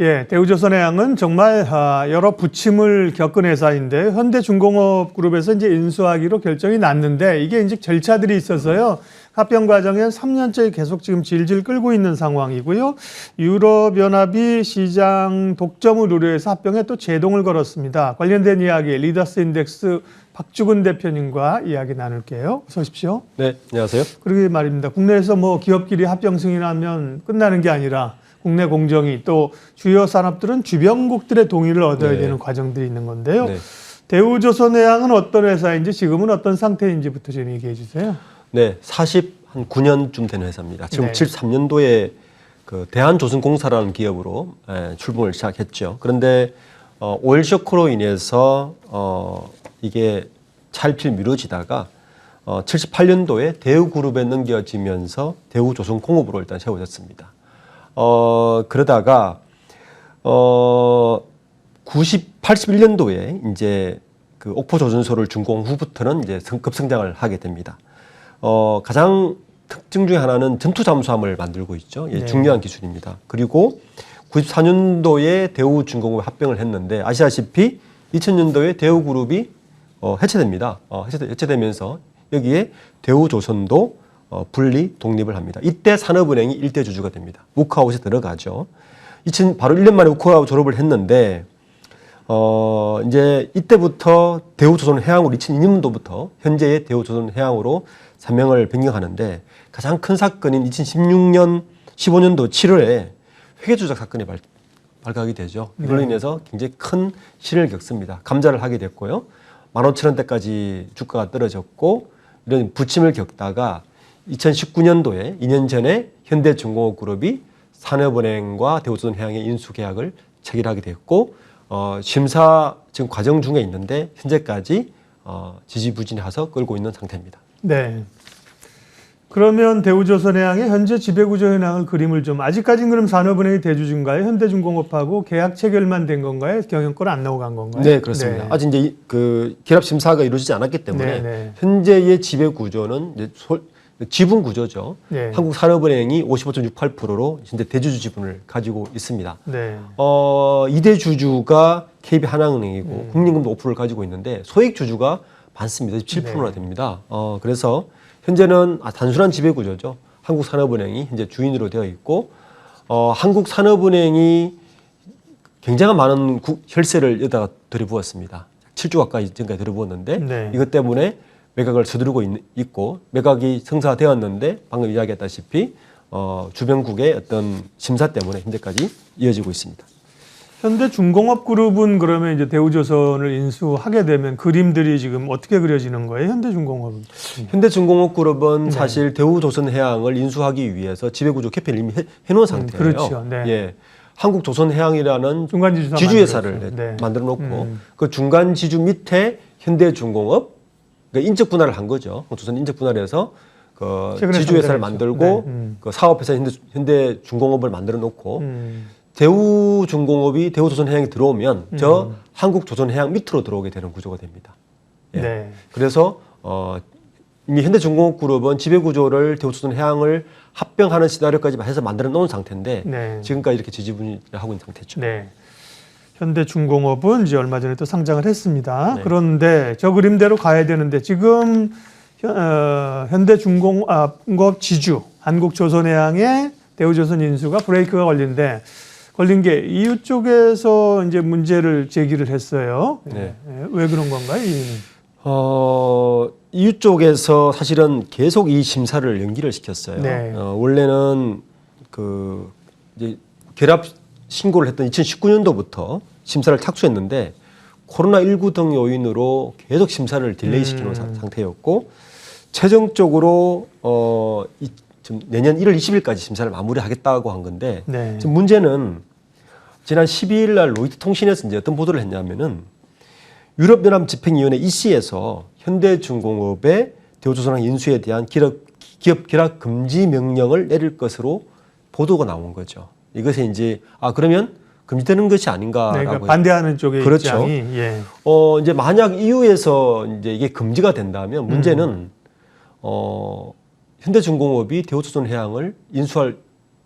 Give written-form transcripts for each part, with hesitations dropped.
예, 대우조선해양은 정말 여러 부침을 겪은 회사인데 현대중공업그룹에서 이제 인수하기로 결정이 났는데 이게 이제 절차들이 있어서요. 합병 과정에 3년째 계속 지금 질질 끌고 있는 상황이고요. 유럽연합이 시장 독점을 우려해서 합병에 또 제동을 걸었습니다. 관련된 이야기 리더스 인덱스 박주근 대표님과 이야기 나눌게요. 어서 오십시오. 네, 안녕하세요. 그러게 말입니다. 국내에서 뭐 기업끼리 합병 승인하면 끝나는 게 아니라 국내 공정위 또 주요 산업들은 주변국들의 동의를 얻어야 되는 과정들이 있는 건데요. 대우조선해양은 어떤 회사인지 지금은 어떤 상태인지부터 좀 얘기해 주세요. 네, 49년쯤 된 회사입니다. 지금 73년도에 그 대한조선공사라는 기업으로 출범을 시작했죠. 그런데 오일 쇼크로 인해서 이게 차일피일 미뤄지다가 78년도에 대우그룹에 넘겨지면서 대우조선공업으로 일단 세워졌습니다. 그러다가 81년도에 이제 그 옥포조선소를 준공 후부터는 이제 급성장을 하게 됩니다. 가장 특징 중에 하나는 전투잠수함을 만들고 있죠. 예, 중요한 기술입니다. 그리고 94년도에 대우중공업에 합병을 했는데 아시다시피 2000년도에 대우그룹이 해체됩니다. 해체되면서 여기에 대우조선도 분리 독립을 합니다. 이때 산업은행이 일대 주주가 됩니다. 우크아웃에 들어가죠. 바로 1년 만에 우크아웃 졸업을 했는데 이제 이때부터 대우조선해양으로 2002년도부터 현재의 대우조선해양으로 사명을 변경하는데 가장 큰 사건인 2016년 15년도 7월에 회계조작 사건이 발각이 되죠. 이걸로 인해서 굉장히 큰 실현을 겪습니다. 감자를 하게 됐고요. 15,000원대까지 주가가 떨어졌고 이런 부침을 겪다가 2019년도에 2년 전에 현대중공업그룹이 산업은행과 대우조선해양의 인수계약을 체결하게 됐고 심사 지금 과정 중에 있는데 현재까지 지지부진해서 끌고 있는 상태입니다. 네. 그러면 대우조선해양의 현재 지배구조 현황을 그림을 좀 아직까지는 그럼 산업은행이 대주주인가요? 현대중공업하고 계약 체결만 된 건가요? 경영권 안 나오간 건가요? 네, 그렇습니다. 아직 이제 그 결합 심사가 이루어지지 않았기 때문에 현재의 지배구조는 이제 지분 구조죠. 한국산업은행이 55.68%로 현재 대주주 지분을 가지고 있습니다. 2대 주주가 KB하나은행이고 국민금도 5%를 가지고 있는데 소액 주주가 많습니다. 7%나 됩니다. 그래서 현재는 단순한 지배 구조죠. 한국산업은행이 현재 주인으로 되어 있고 한국산업은행이 굉장히 많은 혈세를 여기다가 들여부었습니다. 7조 가까이 지금까지 들여부었는데 이것 때문에 매각을 서두르고 있고 매각이 성사되었는데 방금 이야기했다시피 주변국의 어떤 심사 때문에 현재까지 이어지고 있습니다. 현대중공업그룹은 그러면 이제 대우조선을 인수하게 되면 그림들이 지금 어떻게 그려지는 거예요? 현대중공업은? 현대중공업그룹은 사실 대우조선해양을 인수하기 위해서 지배구조 개편을 이미 해놓은 상태예요. 그렇죠. 예. 한국조선해양이라는 중간지주회사를 만들어 놓고 그 중간지주 밑에 현대중공업 그러니까 인적 분할을 한 거죠. 조선 인적 분할해서 그 지주회사를 만들고 그 사업회사 현대중공업을 만들어 놓고 대우중공업이 대우조선해양에 들어오면 저 한국조선해양 밑으로 들어오게 되는 구조가 됩니다. 예. 그래서 이미 현대중공업그룹은 지배구조를 대우조선해양을 합병하는 시나리오까지 해서 만들어 놓은 상태인데 지금까지 이렇게 지지분할하고 있는 상태죠. 현대중공업은 이제 얼마 전에 또 상장을 했습니다. 그런데 저 그림대로 가야 되는데 지금 현대중공업 지주 한국조선해양의 대우조선 인수가 브레이크가 걸린 게 이유 쪽에서 이제 문제를 제기를 했어요. 왜 그런 건가요? 이유는? 이유 쪽에서 사실은 계속 이 심사를 연기를 시켰어요. 원래는 그 이제 결합 신고를 했던 2019년도부터 심사를 착수했는데 코로나19 등 요인으로 계속 심사를 딜레이 시키는 상태였고 최종적으로 지금 내년 1월 20일까지 심사를 마무리하겠다고 한 건데 지금 문제는 지난 12일 날 로이터 통신에서 이제 어떤 보도를 했냐면은 유럽연합 집행위원회 EC에서 현대중공업의 대우조선해양 인수에 대한 기업 결합 금지 명령을 내릴 것으로 보도가 나온 거죠. 이것이 이제 그러면 금지되는 것이 아닌가라고 그러니까 반대하는 쪽의 입장이 이제 만약 EU에서 이제 이게 금지가 된다면 문제는 현대중공업이 대우조선해양을 인수할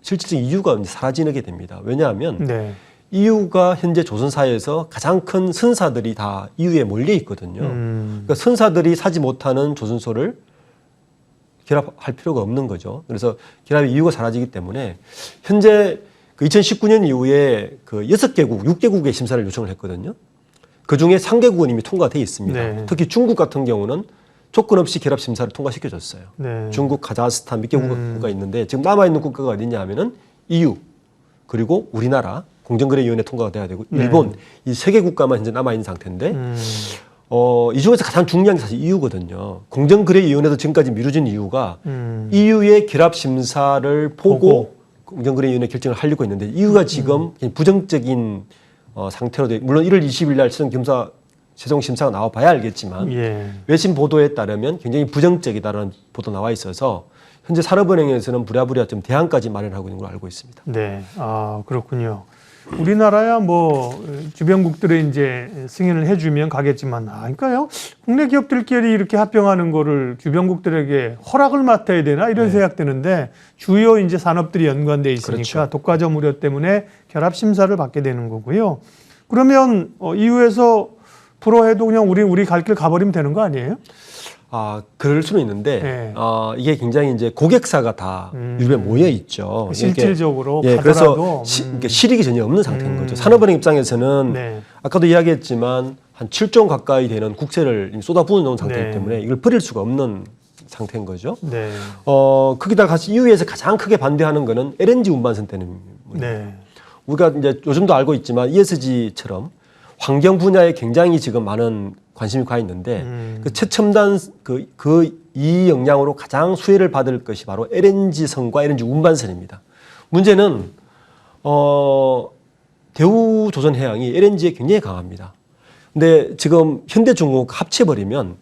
실질적인 이유가 이제 사라지게 됩니다. 왜냐하면 네. EU가 현재 조선사에서 가장 큰 선사들이 다 EU에 몰려 있거든요. 그러니까 선사들이 사지 못하는 조선소를 결합할 필요가 없는 거죠. 그래서 결합의 이유가 사라지기 때문에 현재 그 2019년 이후에 그 6개국, 6개국의 심사를 요청을 했거든요. 그 중에 3개국은 이미 통과되어 있습니다. 네. 특히 중국 같은 경우는 조건 없이 결합 심사를 통과시켜줬어요. 네. 중국, 카자흐스탄 몇 개국가 있는데 지금 남아있는 국가가 어디냐 하면은 EU 그리고 우리나라 공정거래위원회 통과가 돼야 되고 일본 이 3개 국가만 현재 남아있는 상태인데 이 중에서 가장 중요한 게 사실 EU거든요. 공정거래위원회도 지금까지 미뤄진 이유가 EU의 결합 심사를 보고 공정거래위원회 결정을 하려고 했는데 EU가 지금 부정적인 상태로 돼 물론 1월 20일 날 최종 심사가 나와 봐야 알겠지만 외신 보도에 따르면 굉장히 부정적이다라는 보도 나와 있어서 현재 산업은행에서는 부랴부랴 좀 대안까지 마련하고 있는 걸 알고 있습니다. 네, 아 그렇군요. 우리나라야 뭐 주변국들에 이제 승인을 해주면 가겠지만, 그러니까요 국내 기업들끼리 이렇게 합병하는 거를 주변국들에게 허락을 맡아야 되나 이런 생각 드는데 주요 이제 산업들이 연관돼 있으니까 그렇죠. 독과점 우려 때문에 결합 심사를 받게 되는 거고요. 그러면 EU에서 불허해도 그냥 우리 갈 길 가버리면 되는 거 아니에요? 그럴 수는 있는데 이게 굉장히 이제 고객사가 다 유럽에 모여 있죠. 실질적으로 그래서 가더라도 그러니까 실익이 전혀 없는 상태인 거죠. 산업은행 입장에서는 아까도 이야기했지만 한 7조 원 가까이 되는 국세를 쏟아부어 놓은 상태이기 때문에 이걸 버릴 수가 없는 상태인 거죠. 거기다가 같이 EU에서 가장 크게 반대하는 거는 LNG 운반선 때문입니다. 우리가 이제 요즘도 알고 있지만 ESG처럼 환경 분야에 굉장히 지금 많은 관심이 가 있는데 그 최첨단 이 역량으로 가장 수혜를 받을 것이 바로 LNG선과 LNG 운반선입니다. 문제는 대우조선해양이 LNG에 굉장히 강합니다. 근데 지금 현대중공업 합쳐버리면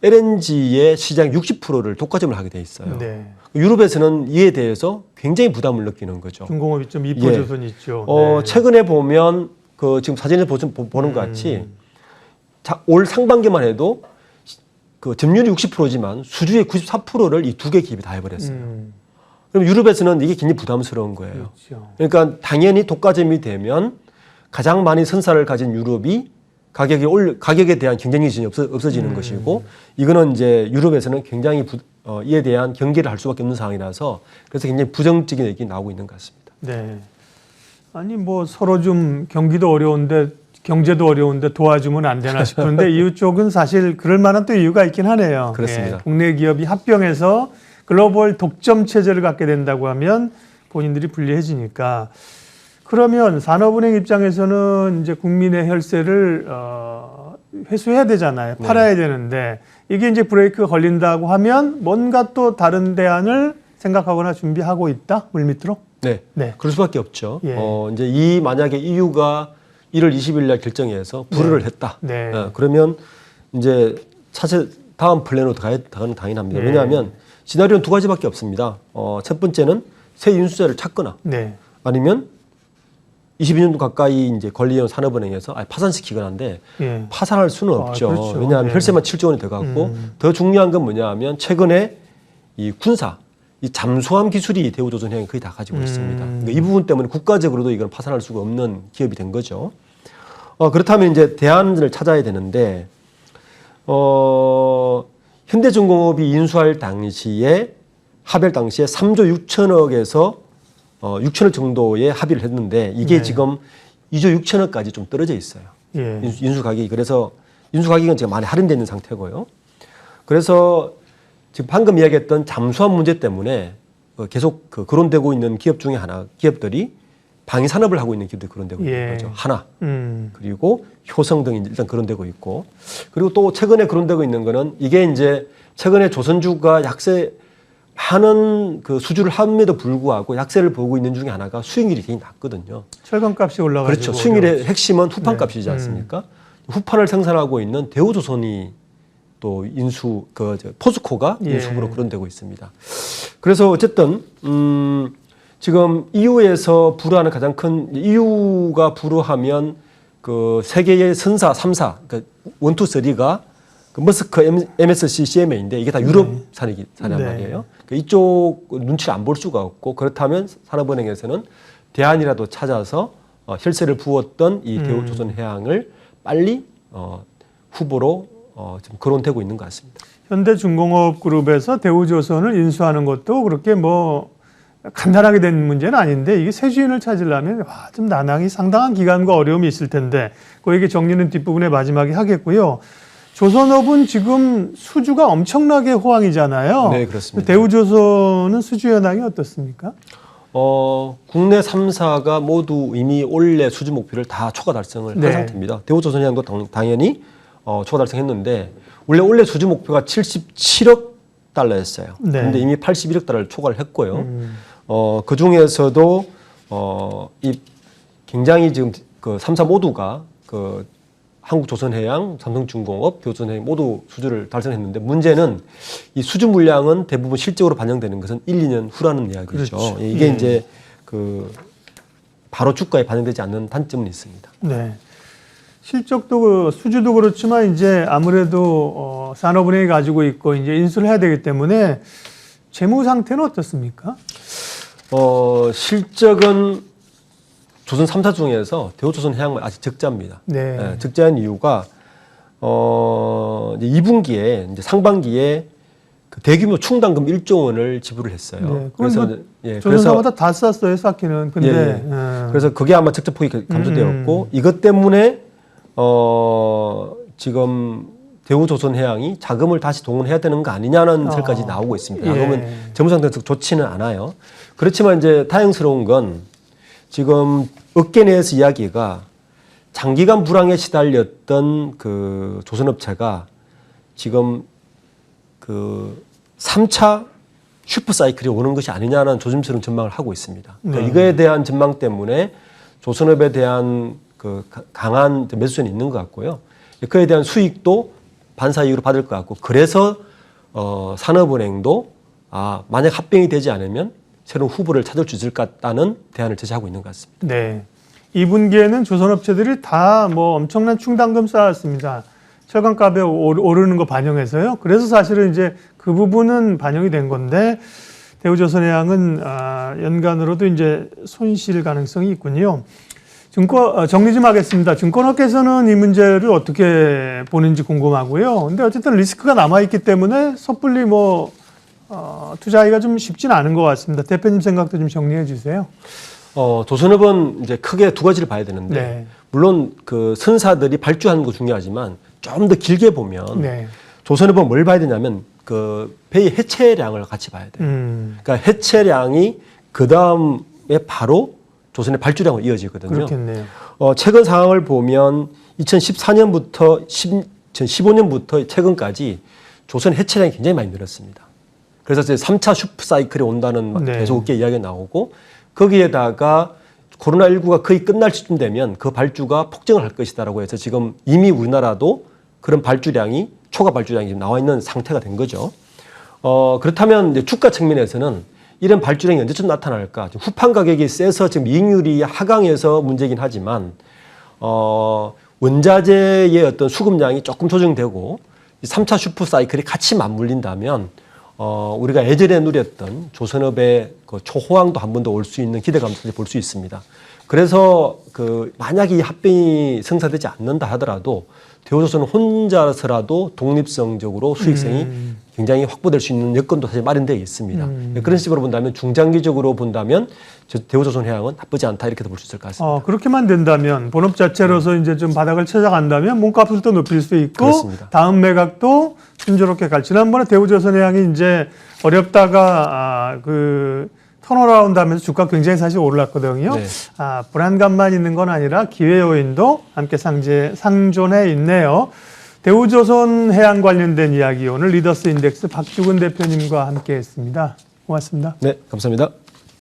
LNG의 시장 60%를 독과점을 하게 돼 있어요. 유럽에서는 이에 대해서 굉장히 부담을 느끼는 거죠. 중공업이 좀 이뻐져선 있죠. 최근에 보면 지금 사진을 보는 것 같이 올 상반기만 해도 그 점유율이 60%지만 수주의 94%를 이 두 개 기업이 다 해버렸어요. 그럼 유럽에서는 이게 굉장히 부담스러운 거예요. 그러니까 당연히 독과점이 되면 가장 많이 선사를 가진 유럽이 가격에 대한 경쟁력이 전혀 없어지는 것이고 이거는 이제 유럽에서는 굉장히 이에 대한 경계를 할 수밖에 없는 상황이라서 그래서 굉장히 부정적인 얘기 나오고 있는 것 같습니다. 네. 아니 뭐 서로 좀 경기도 어려운데 경제도 어려운데 도와주면 안 되나 싶은데 EU 쪽은 사실 그럴 만한 또 이유가 있긴 하네요. 그렇습니다. 국내 기업이 합병해서 글로벌 독점 체제를 갖게 된다고 하면 본인들이 불리해지니까 그러면 산업은행 입장에서는 이제 국민의 혈세를 회수해야 되잖아요. 팔아야 되는데 이게 이제 브레이크가 걸린다고 하면 뭔가 또 다른 대안을 생각하거나 준비하고 있다? 물밑으로? 네. 그럴 수밖에 없죠. 이제 만약에 EU가 1월 20일 날 결정해서 불허를 했다. 그러면 이제 사실 다음 플랜으로 가는 당연합니다. 왜냐하면 시나리오는 두 가지밖에 없습니다. 첫 번째는 새 인수자를 찾거나 아니면 22년 가까이 이제 권리해온 산업은행에서 파산시키거나 한데 파산할 수는 없죠. 그렇죠. 왜냐하면 혈세만 7조 원이 들어갔고 더 중요한 건 뭐냐 하면 최근에 이 군사 이 잠수함 기술이 대우조선해양이 거의 다 가지고 있습니다. 그러니까 이 부분 때문에 국가적으로도 이건 파산할 수가 없는 기업이 된 거죠. 그렇다면 이제 대안을 찾아야 되는데, 현대중공업이 인수할 당시에 합의할 당시에 3조 6천억에서 6천억 정도의 합의를 했는데 이게 지금 2조 6천억까지 좀 떨어져 있어요. 인수 가격이. 그래서 인수 가격은 지금 많이 할인되어 있는 상태고요. 그래서 지금 방금 이야기했던 잠수함 문제 때문에 계속 거론되고 있는 기업 중에 기업들이 방위 산업을 하고 있는 기업들이 거론되고 있는 거죠. 하나. 그리고 효성 등이 일단 거론되고 있고. 그리고 또 최근에 거론되고 있는 거는 이게 이제 최근에 조선주가 많은 수주를 함에도 불구하고 약세를 보고 있는 중에 하나가 수익률이 굉장히 낮거든요. 철강값이 올라가지고. 그렇죠. 수익률의 핵심은 후판값이지 않습니까? 후판을 생산하고 있는 대우조선이 또 포스코가 인수부로 거론되고 있습니다. 그래서 어쨌든 지금 EU에서 불허하는 가장 큰 EU가 불허하면 그 세계의 선사 3사 그러니까 1, 2, 3가 그 머스크 MSC CMA인데 이게 다 유럽 산이란 네. 말이에요. 그러니까 이쪽 눈치를 안 볼 수가 없고 그렇다면 산업은행에서는 대안이라도 찾아서 혈세를 부었던 이 대우조선해양을 빨리 후보로 지금 거론되고 있는 것 같습니다. 현대중공업그룹에서 대우조선을 인수하는 것도 그렇게 뭐 간단하게 된 문제는 아닌데 이게 새 주인을 찾으려면 좀 난항이 상당한 기간과 어려움이 있을 텐데 그 얘기 정리는 뒷부분에 마지막에 하겠고요. 조선업은 지금 수주가 엄청나게 호황이잖아요. 네, 그렇습니다. 대우조선은 수주 현황이 어떻습니까? 국내 3사가 모두 이미 올해 수주 목표를 다 초과 달성을 한 상태입니다. 대우조선해양도 당연히 초과 달성했는데 원래 올해 수주 목표가 77억 달러였어요. 그런데 이미 81억 달러를 초과를 했고요. 그 중에서도 이 굉장히 지금 그 3사 모두가 그 한국조선해양, 삼성중공업, 대우조선해양 모두 수주를 달성했는데 문제는 이 수주 물량은 대부분 실적으로 반영되는 것은 1, 2년 후라는 이야기죠. 그렇죠. 이게 이제 그 바로 주가에 반영되지 않는 단점은 있습니다. 네. 실적도 수주도 그렇지만 이제 아무래도 산업은행이 가지고 있고 이제 인수를 해야 되기 때문에 재무 상태는 어떻습니까? 실적은 조선 3사 중에서 대우조선해양만 아직 적자입니다. 네. 적자인 이유가 이제 2분기에 이제 상반기에 그 대규모 충당금 1조 원을 지불을 했어요. 네. 그래서 조선사보다 다 쌌어요, 쌓기는. 근데 그래서 그게 아마 적자폭이 감소되었고 이것 때문에 지금 대우조선해양이 자금을 다시 동원해야 되는 거 아니냐는 설까지 나오고 있습니다. 자금은 재무 상태에서 좋지는 않아요. 그렇지만 이제 다행스러운 건 지금 업계 내에서 이야기가 장기간 불황에 시달렸던 그 조선업체가 지금 그 3차 슈퍼사이클이 오는 것이 아니냐는 조심스러운 전망을 하고 있습니다. 그러니까 이거에 대한 전망 때문에 조선업에 대한 그 강한 매수세는 있는 것 같고요. 그에 대한 수익도 반사 이익으로 받을 것 같고 그래서 산업은행도 만약 합병이 되지 않으면 새로운 후보를 찾을 수 있을 것 같다는 대안을 제시하고 있는 것 같습니다. 네. 2분기에는 조선업체들이 다 뭐 엄청난 충당금 쌓았습니다. 철강값에 오르는 거 반영해서요. 그래서 사실은 이제 그 부분은 반영이 된 건데 대우조선해양은 연간으로도 이제 손실 가능성이 있군요. 정리 좀 하겠습니다. 증권업계에서는 이 문제를 어떻게 보는지 궁금하고요. 근데 어쨌든 리스크가 남아있기 때문에 섣불리 투자하기가 좀 쉽지는 않은 것 같습니다. 대표님 생각도 좀 정리해 주세요. 조선업은 이제 크게 두 가지를 봐야 되는데, 물론 그 선사들이 발주하는 거 중요하지만 좀 더 길게 보면 조선업은 뭘 봐야 되냐면 그 배의 해체량을 같이 봐야 돼요. 그러니까 해체량이 그 다음에 바로 조선의 발주량으로 이어지거든요. 그렇겠네요. 최근 상황을 보면 2014년부터 2015년부터 최근까지 조선 해체량이 굉장히 많이 늘었습니다. 그래서 이제 3차 슈퍼사이클이 온다는 계속 업계 이야기가 나오고 거기에다가 코로나19가 거의 끝날 시점 되면 그 발주가 폭증을 할 것이다라고 해서 지금 이미 우리나라도 그런 발주량이 초과 발주량이 지금 나와 있는 상태가 된 거죠. 그렇다면 이제 주가 측면에서는 이런 발주량이 언제쯤 나타날까? 후판 가격이 세서 지금 이익률이 하강해서 문제긴 하지만 원자재의 어떤 수급량이 조금 조정되고 3차 슈퍼 사이클이 같이 맞물린다면 우리가 예전에 누렸던 조선업의 그 초호황도 한 번 더 올 수 있는 기대감을 볼 수 있습니다. 그래서 그 만약에 이 합병이 성사되지 않는다 하더라도 대우조선은 혼자서라도 독립성적으로 수익성이 굉장히 확보될 수 있는 여건도 사실 마련되어 있습니다. 그런 식으로 본다면 중장기적으로 본다면 대우조선해양은 나쁘지 않다 이렇게 볼 수 있을 것 같습니다. 그렇게만 된다면 본업 자체로서 이제 좀 바닥을 찾아간다면 몸값을 또 높일 수 있고 그렇습니다. 다음 매각도 순조롭게 갈. 지난번에 대우조선해양이 이제 어렵다가 턴어라운드 하면서 주가 굉장히 사실 올랐거든요. 불안감만 있는 건 아니라 기회 요인도 함께 상존해 있네요. 대우조선해양 관련된 이야기 오늘 리더스 인덱스 박주근 대표님과 함께 했습니다. 고맙습니다. 네, 감사합니다.